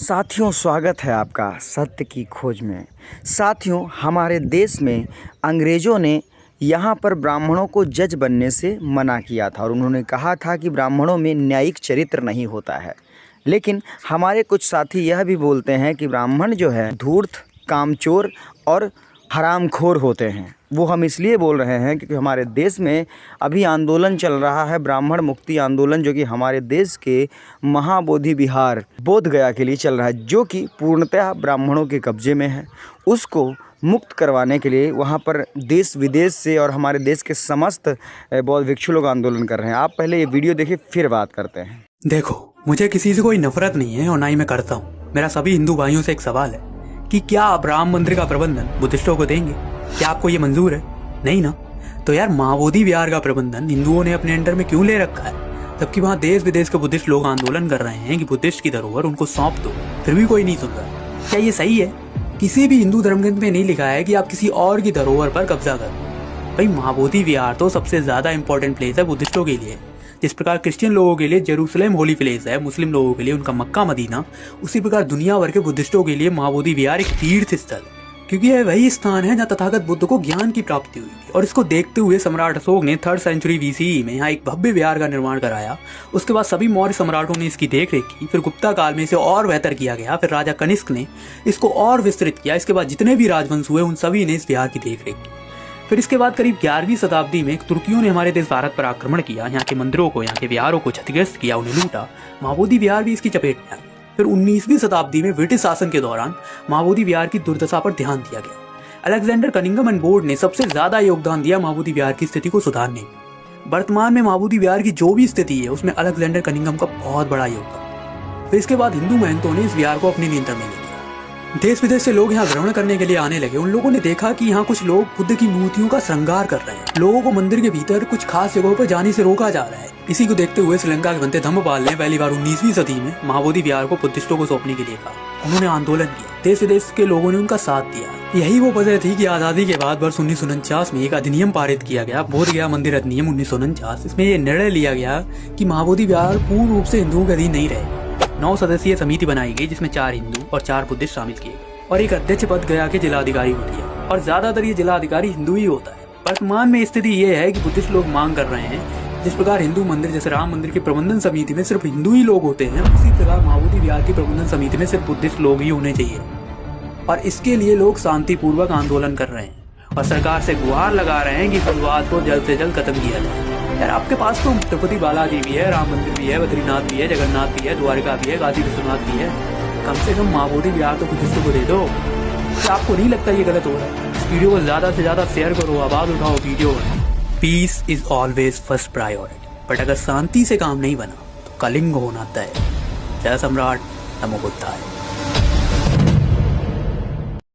साथियों, स्वागत है आपका सत्य की खोज में। साथियों, हमारे देश में अंग्रेज़ों ने यहाँ पर ब्राह्मणों को जज बनने से मना किया था और उन्होंने कहा था कि ब्राह्मणों में न्यायिक चरित्र नहीं होता है। लेकिन हमारे कुछ साथी यह भी बोलते हैं कि ब्राह्मण जो है धूर्त, कामचोर और हरामखोर होते हैं। वो हम इसलिए बोल रहे हैं क्योंकि हमारे देश में अभी आंदोलन चल रहा है, ब्राह्मण मुक्ति आंदोलन, जो कि हमारे देश के महाबोधि विहार बोध गया के लिए चल रहा है, जो कि पूर्णतः ब्राह्मणों के कब्जे में है। उसको मुक्त करवाने के लिए वहाँ पर देश विदेश से और हमारे देश के समस्त बौद्ध भिक्षु लोग आंदोलन कर रहे हैं। आप पहले ये वीडियो देखिए, फिर बात करते हैं। देखो, मुझे किसी से कोई नफरत नहीं है और ना ही मैं करता हूँ। मेरा सभी हिंदू भाइयों से एक सवाल है कि क्या आप राम मंदिर का प्रबंधन बुद्धिस्टों को देंगे? क्या आपको ये मंजूर है? नहीं ना? तो यार, महाबोधि विहार का प्रबंधन हिंदुओं ने अपने अंडर में क्यों ले रखा है, जबकि वहाँ देश विदेश के बुद्धिस्ट लोग आंदोलन कर रहे हैं कि बुद्धिस्ट की धरोहर उनको सौंप दो, फिर भी कोई नहीं सुन रहा। क्या ये सही है? किसी भी हिंदू धर्मग्रंथ में नहीं लिखा है कि आप किसी और की धरोहर पर कब्जा करो। भाई, महाबोधि विहार तो सबसे ज्यादा इंपॉर्टेंट प्लेस है बुद्धिस्टों के लिए। जिस प्रकार क्रिश्चियन लोगों के लिए जेरूसलेम होली प्लेस है, मुस्लिम लोगों के लिए उनका मक्का मदीना, उसी प्रकार दुनिया भर के बुद्धिस्टों के लिए महाबोधि विहार एक तीर्थ स्थल है, क्योंकि यह वही स्थान है जहाँ तथागत बुद्ध को ज्ञान की प्राप्ति हुई थी। और इसको देखते हुए सम्राट अशोक ने 3rd सेंचुरी BCE में यहाँ एक भव्य विहार का निर्माण कराया। उसके बाद सभी मौर्य सम्राटों ने इसकी देखरेख की, फिर गुप्ता काल में इसे और बेहतर किया गया, फिर राजा कनिष्क ने इसको और विस्तृत किया। इसके बाद जितने भी राजवंश हुए उन सभी ने इस विहार की देखरेख की। फिर इसके बाद करीब 11वीं शताब्दी में तुर्कियों ने हमारे देश भारत पर आक्रमण किया, यहाँ के मंदिरों को, यहाँ के विहारों को क्षतिग्रस्त किया, उन्हें लूटा। महाबोधि विहार भी इसकी चपेट में आया। फिर 19वीं शताब्दी में ब्रिटिश शासन के दौरान महाबोधि विहार की दुर्दशा पर ध्यान दिया गया। अलेक्जेंडर कनिंघम एंड बोर्ड ने सबसे ज्यादा योगदान दिया महाबोधि विहार की स्थिति को सुधारने में। वर्तमान में महाबोधि विहार की जो भी स्थिति है उसमें अलेक्जेंडर कनिंघम का बहुत बड़ा योगदान। फिर इसके बाद हिंदू महंतों ने इस विहार को अपने नियंत्रण में लिया। देश विदेश से लोग यहाँ भ्रमण करने के लिए आने लगे। उन लोगों ने देखा कि यहाँ कुछ लोग बुद्ध की मूर्तियों का श्रृंगार कर रहे हैं। लोगों को मंदिर के भीतर कुछ खास जगहों पर जाने से रोका जा रहा है। इसी को देखते हुए श्रीलंका के बनते धम्मपाल ने पहली बार 19वीं सदी में महाबोधि विहार को बुद्धिस्टों को सौंपने के लिए कहा। उन्होंने आंदोलन किया, देश विदेश के लोगों ने उनका साथ दिया। यही वो वजह थी कि आजादी के बाद वर्ष 1949 में एक अधिनियम पारित किया गया, बोध गया मंदिर अधिनियम 1949। इसमें यह निर्णय लिया गया कि महाबोधि विहार पूर्ण रूप से हिंदुओं के अधीन नहीं रहेगा। 9 सदस्यीय समिति बनाई गई, जिसमें 4 हिंदू और 4 बुद्धिस्ट शामिल किए गए, और एक अध्यक्ष पद गया के जिलाधिकारी को दिया, और ज्यादातर ये जिलाधिकारी हिंदू ही होता है। वर्तमान में स्थिति ये है कि बुद्धिस्ट लोग मांग कर रहे हैं जिस प्रकार हिंदू मंदिर जैसे राम मंदिर की प्रबंधन समिति में सिर्फ हिंदू ही लोग होते हैं, उसी प्रकार महाबोधि विहार की प्रबंधन समिति में सिर्फ बुद्धिस्ट लोग ही होने चाहिए। और इसके लिए लोग शांतिपूर्वक आंदोलन कर रहे हैं और सरकार से गुहार लगा रहे हैं कि विवाद को जल्द से जल्द खत्म किया जाए। यार, आपके पास तो तिरुपति बालाजी भी है, राम मंदिर भी है, बद्रीनाथ भी है, जगन्नाथ भी है, द्वारका भी है, काशी विश्वनाथ भी है। कम से कम महाबोधि विहार तो बुद्धिस्टों को दे दो। क्या आपको नहीं लगता ये गलत हो रहा है? इस वीडियो को ज्यादा से ज्यादा शेयर करो, आवाज उठाओ वीडियो में। Peace is always first priority, but अगर शांति से काम नहीं बना तो कलिंग होना तय। जय सम्राट, नमो बुद्धाय।